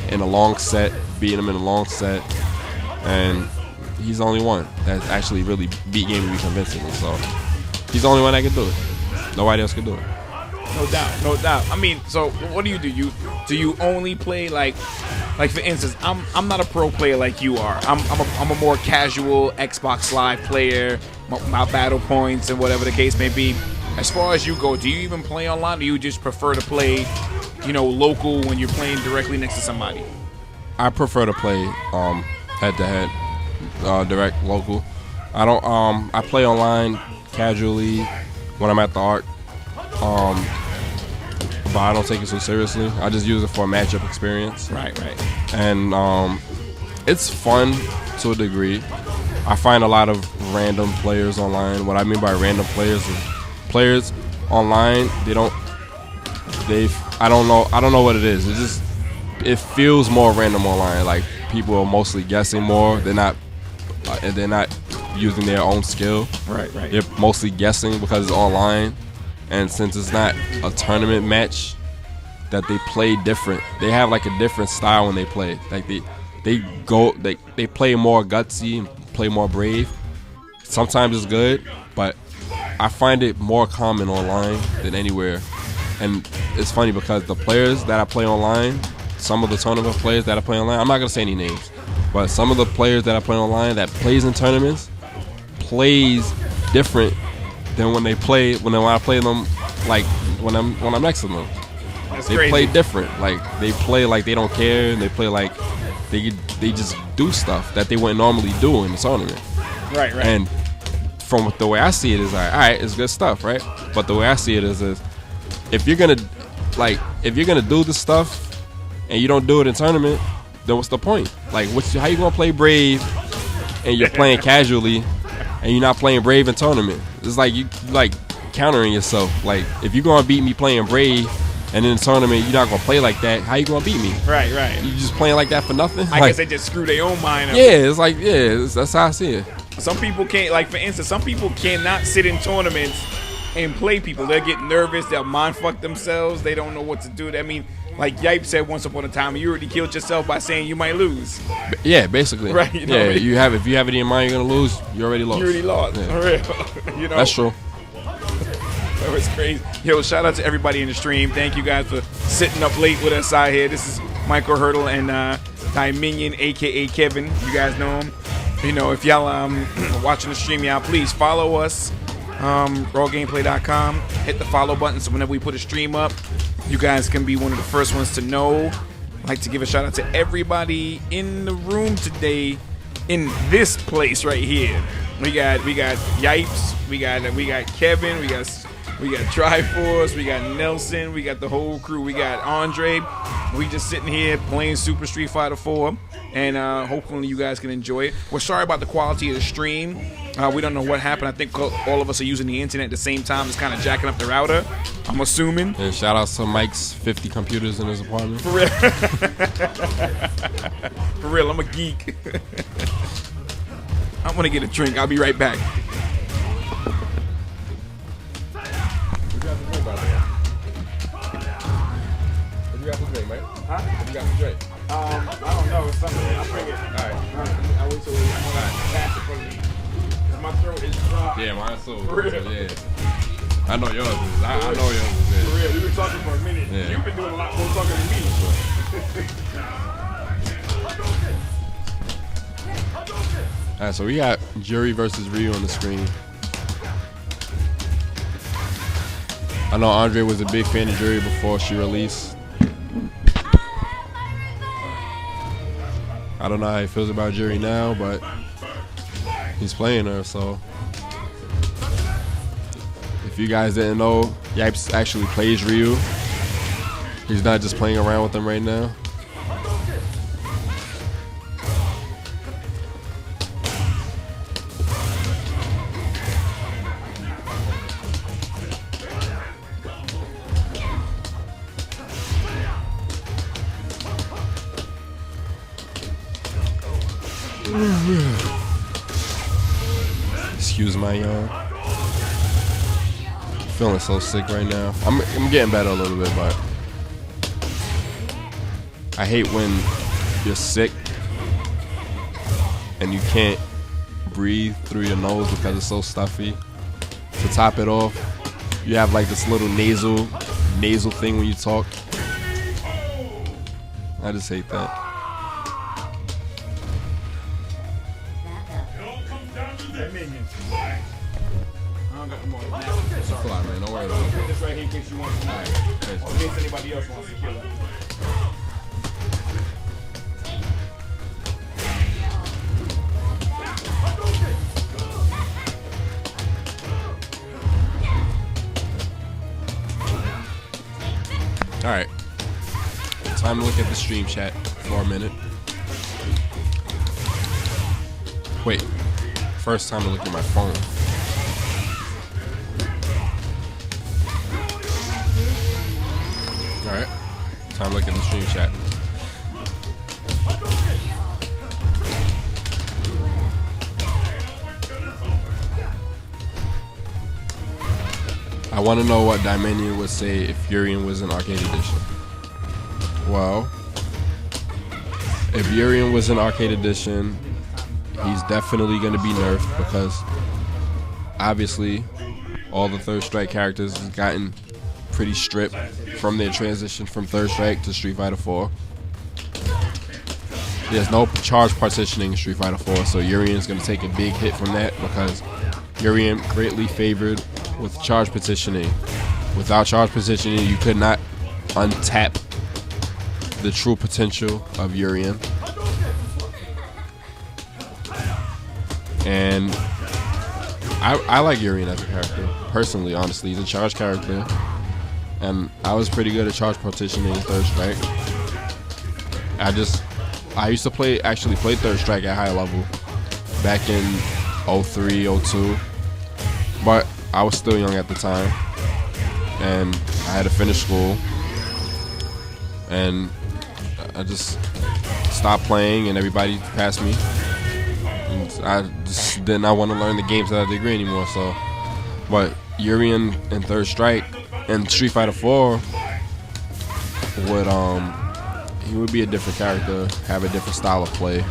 in a long set, beating him in a long set, and he's the only one that's actually really beat Game me convincingly. So he's the only one that can do it. Nobody else can do it. No doubt, no doubt. I mean, so what do? Do you only play like for instance, I'm not a pro player like you are. I'm a more casual Xbox Live player. My battle points and whatever the case may be. As far as you go, do you even play online? Or do you just prefer to play, local when you're playing directly next to somebody? I prefer to play head to head, direct local. I don't. I play online casually when I'm at the Arc. But I don't take it so seriously. I just use it for a matchup experience. Right. And it's fun to a degree. I find a lot of random players online. What I mean by random players is players online. I don't know what it is. It feels more random online. Like people are mostly guessing more. They're not using their own skill. Right. They're mostly guessing because it's online. And since it's not a tournament match, that they play different. They have like a different style when they play. Like they play more gutsy and play more brave. Sometimes it's good, but I find it more common online than anywhere. And it's funny because the players that I play online, some of the tournament players that I play online, I'm not gonna say any names, but some of the players that I play online that plays in tournaments plays different than when I play them, like when I'm next to them. They crazy. play different. Like they play like they don't care, and they play like they just do stuff that they wouldn't normally do in the tournament. Right. And from the way I see it is like, all right, it's good stuff, right? But the way I see it is if you're gonna do this stuff and you don't do it in tournament, then what's the point? Like, how you gonna play brave and you're playing casually? And you're not playing brave in tournament. It's like you countering yourself. Like if you're gonna beat me playing brave, and in the tournament you're not gonna play like that, how you gonna beat me? Right. You just playing like that for nothing? I guess they just screw their own mind up. Yeah, that's how I see it. Some people can't, like for instance, some people cannot sit in tournaments and play people. They'll get nervous. They'll mind fuck themselves. They don't know what to do. I mean, like Yipe said once upon a time, you already killed yourself by saying you might lose. Yeah, basically. Right. If you have it in your mind you're gonna lose, you already lost. You already lost. Yeah. For real. That's true. That was crazy. Yo, shout out to everybody in the stream. Thank you guys for sitting up late with us out here. This is Michael Hurdle and Dominion, aka Kevin. You guys know him. If y'all watching the stream, y'all please follow us. rawgameplay.com. Hit the follow button so whenever we put a stream up, you guys can be one of the first ones to know. I'd like to give a shout out to everybody in the room today, in this place right here. We got Yipes, we got Kevin, we got Triforce, we got Nelson, we got the whole crew, we got Andre. We just sitting here playing Super Street Fighter 4, and hopefully you guys can enjoy it. We're sorry about the quality of the stream. We don't know what happened. I think all of us are using the internet at the same time. It's kind of jacking up the router, I'm assuming. And shout out to Mike's 50 computers in his apartment. For real. For real, I'm a geek. I'm going to get a drink. I'll be right back. What you got for drink, man? Huh? What you got for drink? I don't know. It's something. I'll bring it. All right. I'll wait till I pass it from me. My throat is dry. Yeah, mine's so. For real. Yeah. I know yours is. I know yours is. For real. We've been talking for a minute. Yeah. You've been doing a lot more talking than me. All right, so we got Jury versus Ryu on the screen. I know Andre was a big fan of Jury before she released. I don't know how he feels about Jury now, but he's playing her, so. If you guys didn't know, Yipes actually plays Ryu. He's not just playing around with them right now. Excuse my yawn. Feeling so sick right now. I'm getting better a little bit, but I hate when you're sick and you can't breathe through your nose because it's so stuffy. To top it off, you have like this little nasal thing when you talk. I just hate that. Fly, man. Don't worry about it. This right here in case you want to know. In case anybody else wants to kill it. Alright. Time to look at the stream chat for a minute. Wait. First time to look at my phone. Alright. Time to look at the stream chat. I want to know what Dimenia would say if Urian was in Arcade Edition. Well, if Urian was in Arcade Edition, he's definitely going to be nerfed because obviously all the Third Strike characters have gotten pretty stripped from their transition from Third Strike to Street Fighter 4. There's no charge partitioning in Street Fighter 4, so Urian's going to take a big hit from that because Urian greatly favored with charge partitioning. Without charge partitioning, you could not untap the true potential of Urian. And I like Urian as a character, personally, honestly. He's a charge character. And I was pretty good at charge partitioning in Third Strike. I used to actually play Third Strike at high level back in 03, 02. But I was still young at the time. And I had to finish school. And I just stopped playing and everybody passed me. And I just did not want to learn the games to that degree anymore. So, but Urian in Third Strike and Street Fighter 4 he would be a different character, have a different style of play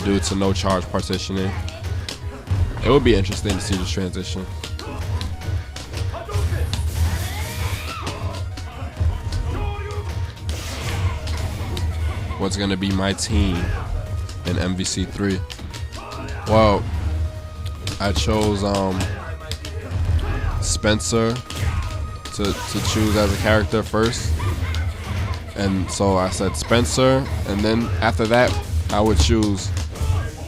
due to no charge partitioning. It would be interesting to see this transition. What's gonna be my team in MVC3? Well, I chose Spencer to choose as a character first, and so I said Spencer, and then after that I would choose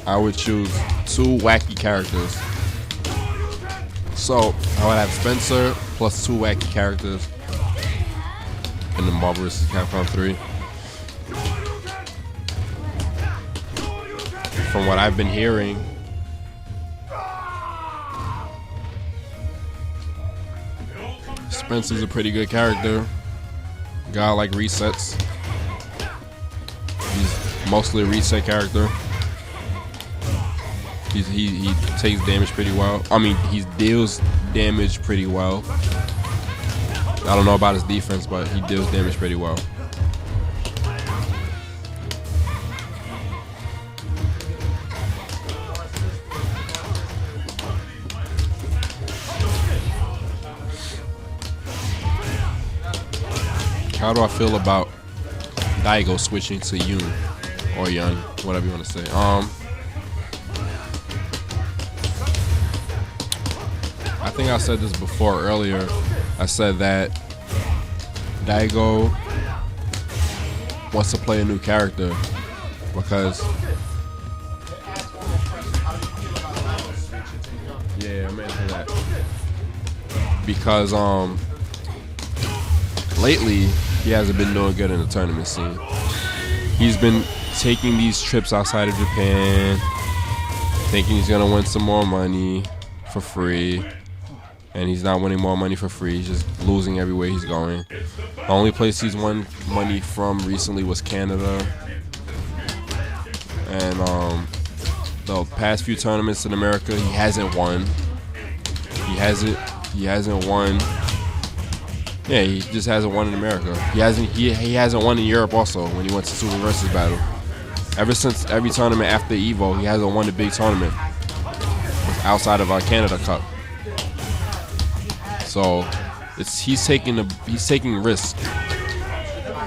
two wacky characters. So I would have Spencer plus two wacky characters in the Marvel vs. Capcom 3. From what I've been hearing, Spencer's a pretty good character. Guy like resets. He's mostly a reset character. He takes damage pretty well. I mean, he deals damage pretty well. I don't know about his defense, but he deals damage pretty well. How do I feel about Daigo switching to Yun or Yun, whatever you want to say? I think I said this before earlier. I said that Daigo wants to play a new character because because lately he hasn't been doing good in the tournament scene. He's been taking these trips outside of Japan, thinking he's gonna win some more money for free, and he's not winning more money for free. He's just losing everywhere he's going. The only place he's won money from recently was Canada, and the past few tournaments in America he hasn't won. He hasn't won Yeah, he just hasn't won in America. He hasn't won in Europe also when he went to Super Versus Battle. Ever since every tournament after Evo, he hasn't won the big tournament outside of our Canada Cup. So he's taking risk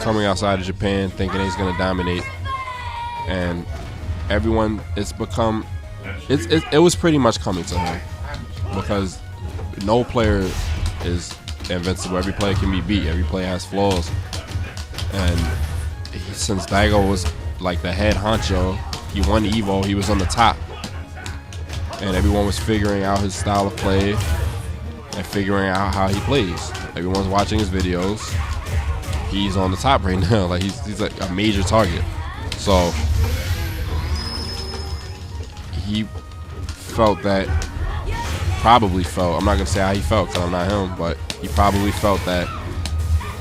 coming outside of Japan, thinking he's gonna dominate, and everyone it was pretty much coming to him because no player is invincible. Every player can be beat. Every player has flaws, and since Daigo was like the head honcho, he won Evo. He was on the top, and everyone was figuring out his style of play and figuring out how he plays. Everyone's watching his videos. He's on the top right now. Like he's like a major target. So he probably felt. I'm not gonna say how he felt because I'm not him, but he probably felt that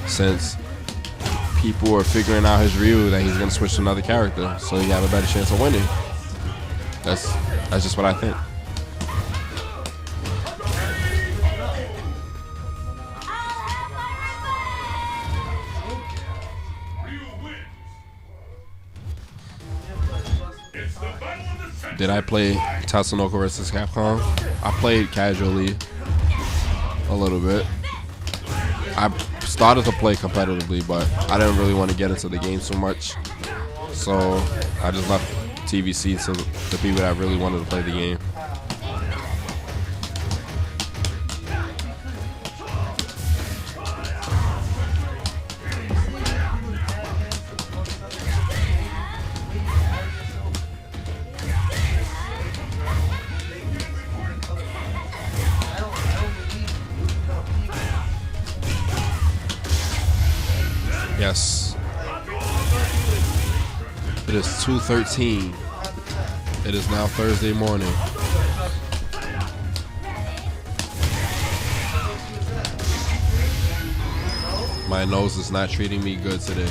since people were figuring out his Ryu, that he's gonna switch to another character, so he have a better chance of winning. That's just what I think. Did I play Tatsunoko vs. Capcom? I played casually a little bit. I started to play competitively, but I didn't really want to get into the game so much. So I just left TVC to the people that really wanted to play the game. Yes. It is 2:13. It is now Thursday morning. My nose is not treating me good today.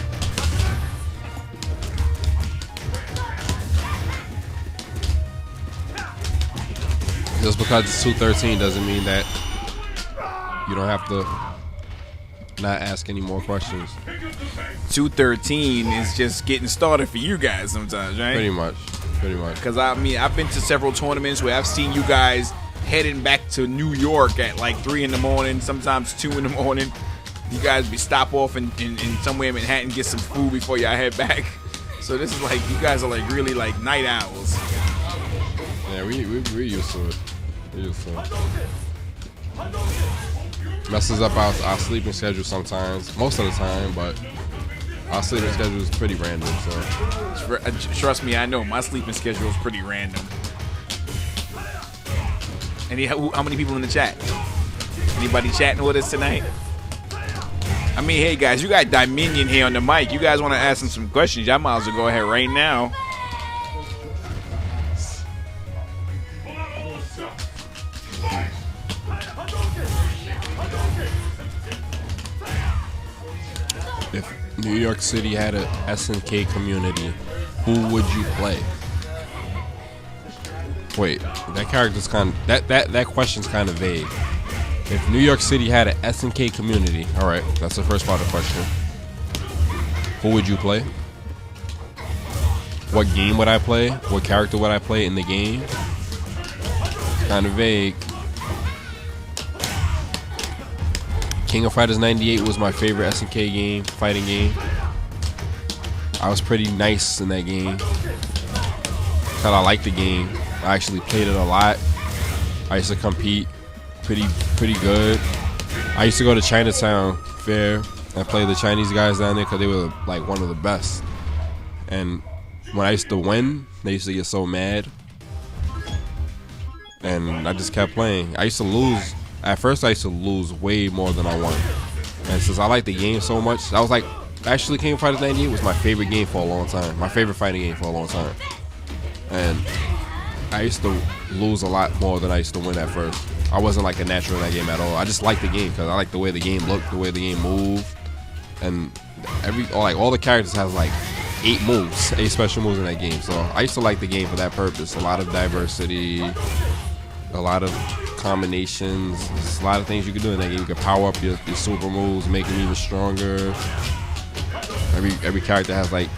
Just because it's 2:13 doesn't mean that you don't have to not ask any more questions. 2:13 is just getting started for you guys sometimes, right? Pretty much. Because I mean, I've been to several tournaments where I've seen you guys heading back to New York at like 3 in the morning, sometimes 2 in the morning. You guys be stop off in somewhere in Manhattan, get some food before y'all head back. So this is like, you guys are like really like night owls. Yeah, we're used to it. We're used to it. Messes up our sleeping schedule sometimes, most of the time, but our sleeping schedule is pretty random. So trust me, I know my sleeping schedule is pretty random. How many people in the chat? Anybody chatting with us tonight? I mean, hey guys, you got Dominion here on the mic. You guys want to ask him some questions? Y'all might as well go ahead right now. If New York City had a SNK community, who would you play? Wait, that character's kind of that question's kind of vague. If New York City had an SNK community, all right, that's the first part of the question. Who would you play? What game would I play? What character would I play in the game? Kind of vague. King of Fighters 98 was my favorite SNK game, fighting game. I was pretty nice in that game. Cause I liked the game. I actually played it a lot. I used to compete pretty good. I used to go to Chinatown Fair and play the Chinese guys down there because they were like one of the best. And when I used to win, they used to get so mad. And I just kept playing. I used to lose. At first, I used to lose way more than I won. And since I liked the game so much, I was like, actually, King of Fighters 98 was my favorite game for a long time. My favorite fighting game for a long time. And I used to lose a lot more than I used to win at first. I wasn't like a natural in that game at all. I just liked the game because I liked the way the game looked, the way the game moved, and all the characters have like 8 special moves in that game. So I used to like the game for that purpose. A lot of diversity, a lot of combinations. There's a lot of things you can do in that game. You can power up your super moves, make them even stronger. Every character has like